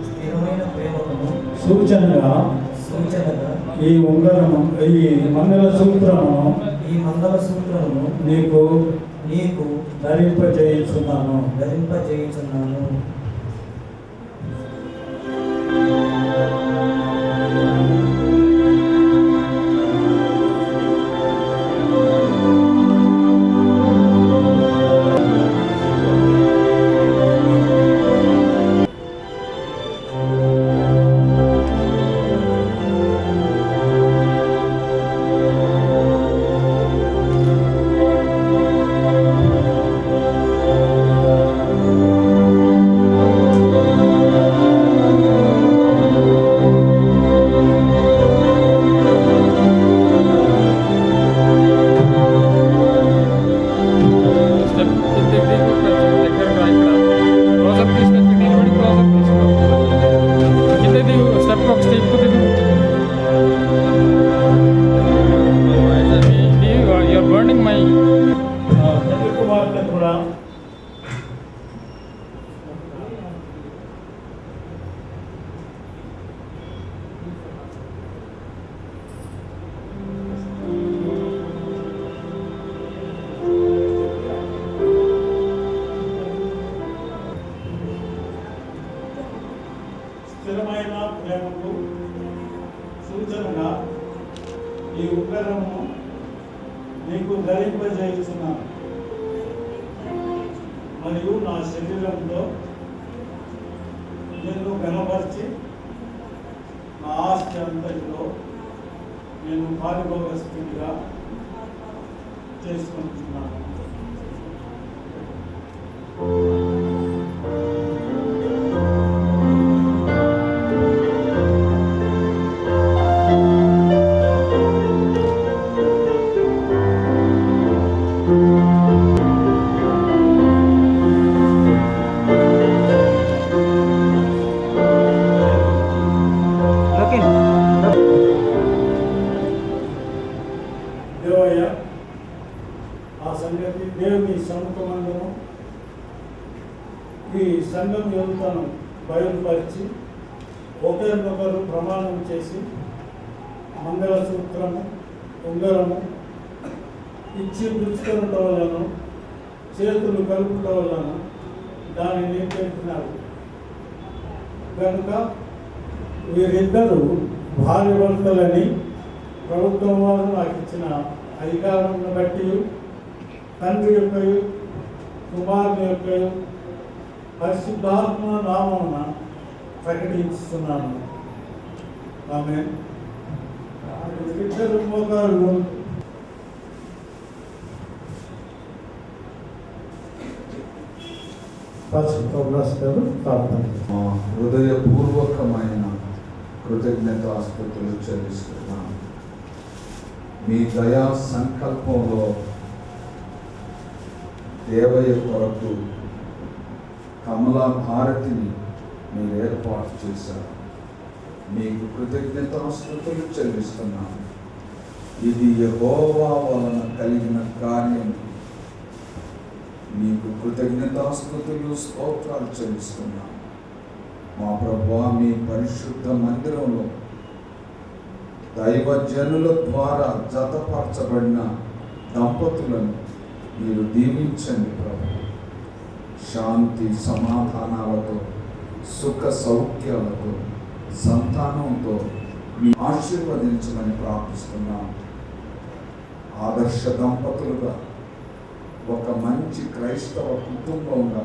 స్థిరమైన ప్రేమకును సూచనగా ఈ ఉంగరము ఈ మంగళసూత్రమును నీకు ధరింపజేయుచున్నాను. స్థిరమైన ప్రేమకు సూచనగా ఈ ఉంగరము నీకు ధరింపజేయుచున్నాను. మరియు నా శరీరంలో నిన్ను గణపరిచి నా ఆస్తి అంతటిలో నేను పారిభోగస్తుడిగా చేసుకుంటున్నాను. దేవయ్య, ఆ సంగతి దేవుని సముఖమందును ఈ సంఘం యువతను బయలుపరిచి ఒకరినొకరు ప్రమాణం చేసి మంగళసూత్రము ఉంగరము ఇచ్చి పుచ్చుకొనుట వలన చేతులు కలుపుట వలన దానిని తెలిపినారు. కనుక వీరిద్దరూ భార్య భర్తలని ప్రభుత్వం వారు నాకు ఇచ్చిన అధికారాన్ని బట్టి తండ్రి యొక్క కుమారుని యొక్క పరిశుద్ధాత్మ నామమున ప్రకటిస్తున్నాను. ఆమేన్. ఇద్దరు మోకాళ్ళు హృదయపూర్వకమైన కృతజ్ఞతాస్తుతులు చెల్లిస్తున్నాను. మీ దయా సంకల్పంలో దేవయ్య కొరకు కమలా భారతిని మీరు ఏర్పాటు చేశారు. మీకు కృతజ్ఞతాస్తుతులు చెల్లిస్తున్నాను. ఇది యెహోవా వలన కలిగిన కార్యం. మీకు కృతజ్ఞతాస్తుతులు స్తోత్రాలు చెల్లిస్తున్నాను. మా ప్రభువా, మీ పరిశుద్ధ మందిరంలో దైవజనుల ద్వారా జతపరచబడిన దంపతులను మీరు దీవించండి ప్రభు. శాంతి సమాధానాలతో, సుఖ సౌఖ్యాలతో, సంతానంతో మీ ఆశీర్వదించమని ప్రార్థిస్తున్నాను. ఆదర్శ దంపతులుగా ఒక మంచి క్రైస్తవ కుటుంబంగా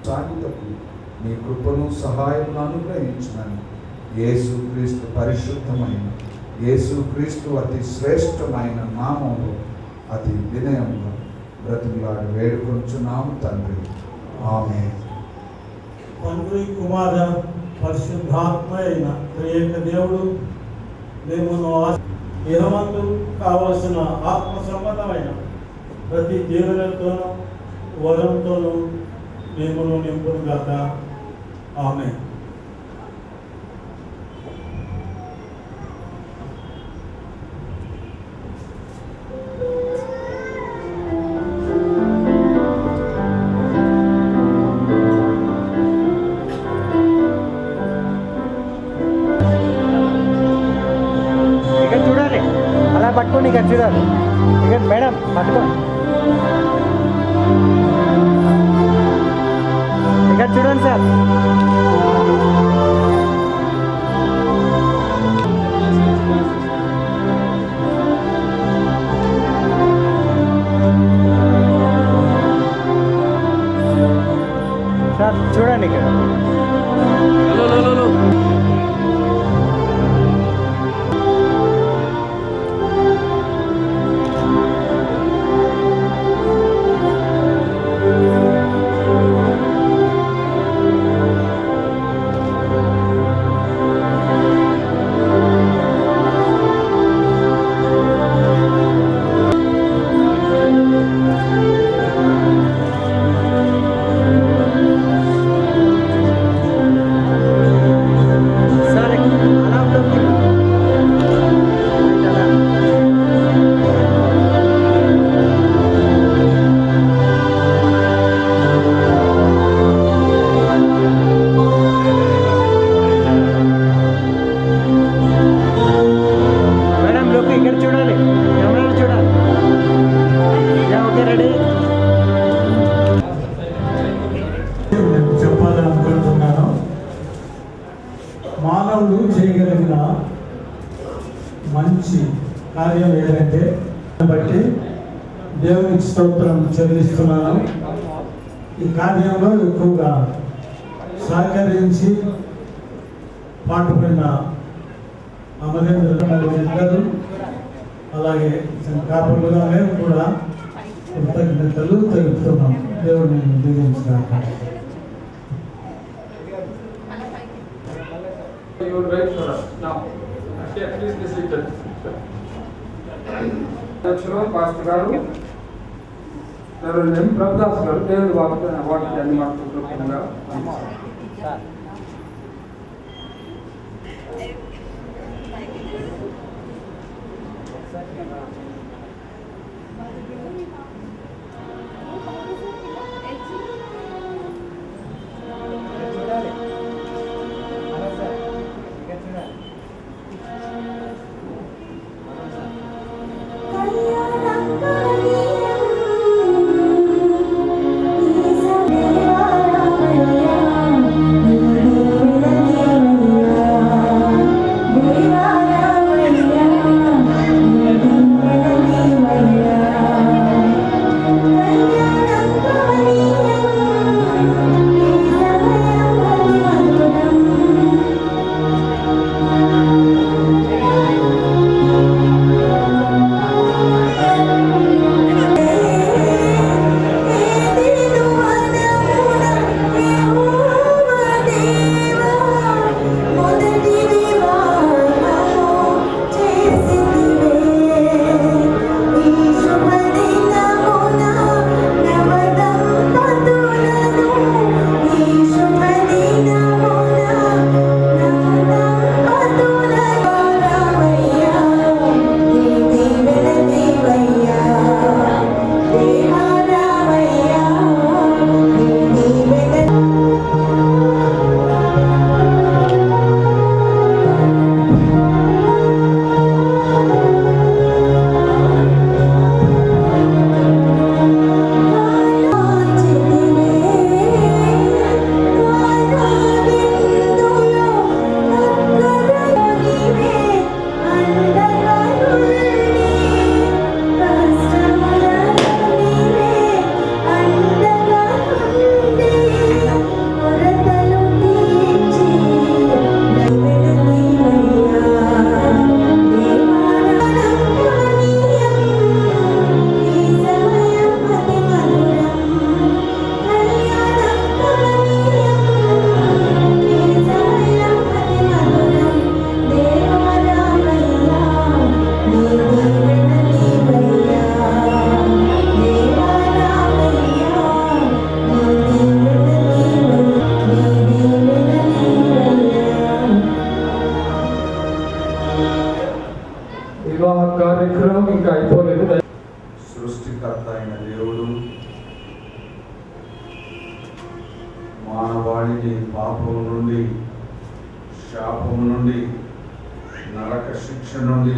సాగుటకు మీ కృపను సహాయం అనుగ్రహించమని యేసుక్రీస్తు పరిశుద్ధమైన యేసుక్రీస్తు అతి శ్రేష్టమైన నామంలో అతి వినయంగా బ్రతిమలాడి వేడుకొంచున్నాము తండ్రి. ఆమేన్. తండ్రి, కుమార, పరిశుద్ధాత్మ అయిన త్రియేక దేవుడు మేము ఇహమందు కావలసిన ఆత్మ సంబంధమైన ప్రతి దీవెనతోనూ వరంతోనూ మేము నింపుగాక. ఆమేన్. ఇక్కడ చూడాలి. ఇక్కడ మేడం పట్టుకో, ఇక్కడ చూడండి సార్. సార్ చూడండి ఇక్కడ. సార్ అలా ఉంటుంది. అలా. మేడం లోకి ఇక్కడ చూడాలి, కెమెరాలో చూడాలి. Okay ready. నేను చెప్పాలనుకుంటున్నాను. మానవుడు చేయగలిగిన మంచి కార్యం ఏదంటే బట్టి దేవునికి స్తోత్రం చెల్లిస్తున్నాను. ఈ కార్యంలో ఎక్కువగా సహకరించి పాటుపడిన అమరేంద్ర ఇద్దరు, అలాగే కాపులుగా మేము కూడా కృతజ్ఞతలు తెలుపుతున్నాం. దేవుడిని దీవించుగాక. You will write for us now. Okay, please be seated. Actually, Pastor Garu, there is name Prabhudas Garu. They will what the animal to Prabhuda. చూడాలి. అలా సార్ ఇక్కడ చూడాలి. కార్యక్రమం ఇంకా అయిపోలేదు. సృష్టికర్త అయిన దేవుడు మానవాళిని పాపం నుండి, శాపం నుండి, నరక శిక్ష నుండి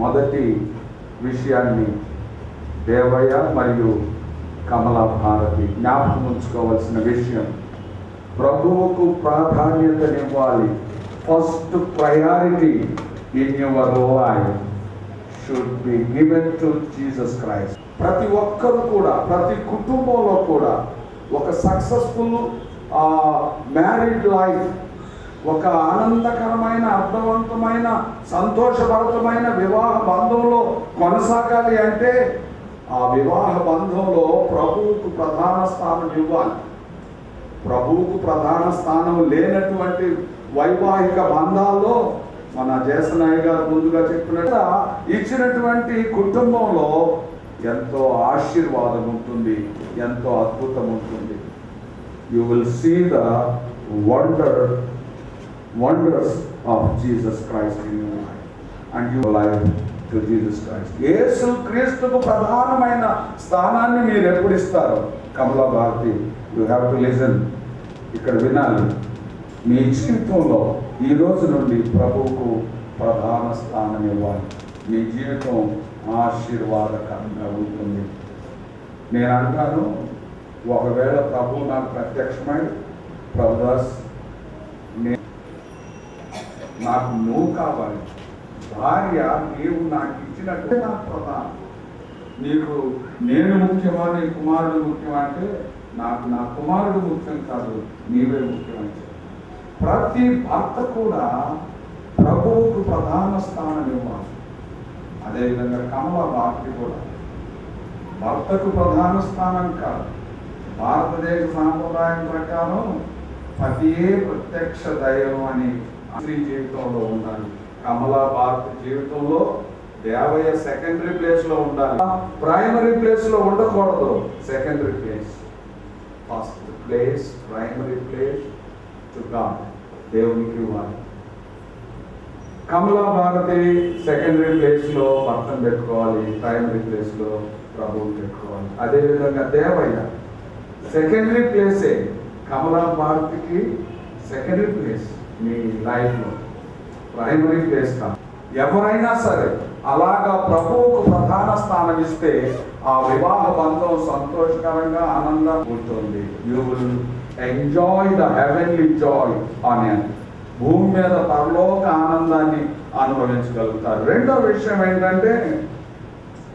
మొదటి విషయాన్ని దేవయ్య మరియు కమలా భారతి జ్ఞాపకం ఉంచుకోవాల్సిన విషయం, ప్రభువుకు ప్రాధాన్యతనివ్వాలి. First priority in your life should be given to Jesus Christ. ప్రతి ఒక్కరు కూడా, ప్రతి కుటుంబంలో కూడా ఒక సక్సెస్ఫుల్ మ్యారీడ్ లైఫ్, ఒక ఆనందకరమైన, అర్థవంతమైన, సంతోషభరితమైన వివాహ బంధంలో కొనసాగాలి అంటే ఆ వివాహ బంధంలో ప్రభువుకు ప్రధాన స్థానం ఇవ్వాలి. ప్రభువుకు ప్రధాన స్థానం లేనటువంటి వైవాహిక బంధాల్లో మన జేసనాయ్ గారు ముందుగా చెప్పినట్టు ఇచ్చినటువంటి కుటుంబంలో ఎంతో ఆశీర్వాదం ఉంటుంది, ఎంతో అద్భుతం ఉంటుంది. You will see the wonders of Jesus Christ in your life and your life to Jesus Christ. యేసు క్రీస్తుకు ప్రధానమైన స్థానాన్ని మీరు ఎప్పుడు ఇస్తారు? Kamala Bharati, you have to listen. ఇక్కడ వినాలి. మీ జీవితంలో ఈ రోజు నుండి ప్రభువుకు ప్రధాన స్థానం ఇవ్వాలి. మీ జీవితం ఆశీర్వాదకరంగా ఉంటుంది. నేను అంటాను, ఒకవేళ ప్రభువు నాకు ప్రత్యక్షమై, ప్రభుదాస్ నాకు నువ్వు కావాలి, భార్య నీవు నాకు ఇచ్చినట్టు నాకు ప్రధానం, నీకు నేను ముఖ్యమా నీ కుమారుడు ముఖ్యమా అంటే నాకు నా కుమారుడు ముఖ్యం కాదు, నీవే ముఖ్యం. ప్రతి భర్త కూడా ప్రభువుకు ప్రధాన స్థానం ఇవ్వాలి. అదేవిధంగా కమలా భారతి కూడా భర్తకు ప్రధాన స్థానం కాదు. భారతదేశ సాంప్రదాయం ప్రకారం పతియే ప్రత్యక్ష దైవం అని స్త్రీ జీవితంలో ఉండాలి. కమలా భారతి జీవితంలో దేవయ్య సెకండరీ ప్లేస్ లో ఉండాలి, ప్రైమరీ ప్లేస్ లో ఉండకూడదు. Secondary place, first place, primary place to God, దేవునికి ఇవ్వాలి. కమలా భారతి సెకండరీ ప్లేస్ లో భర్తను పెట్టుకోవాలి, ప్రైమరీ ప్లేస్ లో ప్రభువుని పెట్టుకోవాలి. అదేవిధంగా దేవయ్య సెకండరీ ప్లేసే, కమలా భారతికి సెకండరీ ప్లేస్ మీ లైఫ్లో, ప్రైమరీ ప్లేస్ కాదు. ఎవరైనా సరే అలాగా ప్రభువుకు ప్రధాన స్థానం ఇస్తే ఆ వివాహ బంధం సంతోషకరంగా ఆనందంగా ఉంటుంది. You will enjoy the heavenly Joy on earth. భూమి మీద పరలోక ఆనందాన్ని అనుభవించగలుగుతారు. రెండో విషయం ఏంటంటే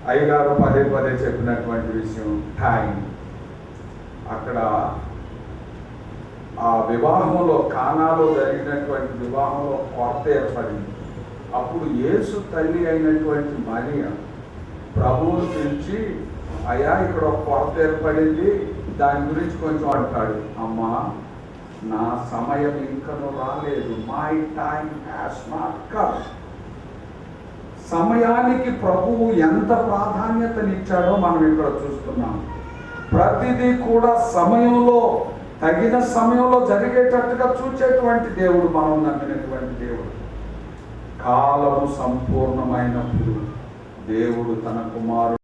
అయ్యగారు పదే పదే చెప్పినటువంటి విషయం, టైం. అక్కడ ఆ వివాహంలో, కానాలో జరిగినటువంటి వివాహంలో కొరత ఏర్పడింది. అప్పుడు యేసు తల్లి అయినటువంటి మరియా ప్రభువును పిలిచి, అయ్యా ఇక్కడ ఒక కొరత ఏర్పడింది, దాని గురించి కొంచెం అంటాడు. అమ్మా, నా సమయం ఇంకను రాలేదు, my time has not come. సమయానికి ప్రభువు ఎంత ప్రాధాన్యతనిచ్చాడో మనం ఇక్కడ చూస్తున్నాం. ప్రతిదీ కూడా సమయంలో, తగిన సమయంలో జరిగేటట్టుగా చూచేటువంటి దేవుడు మనం నమ్మినటువంటి దేవుడు. కాలము సంపూర్ణమైనప్పుడు దేవుడు తన కుమారుడు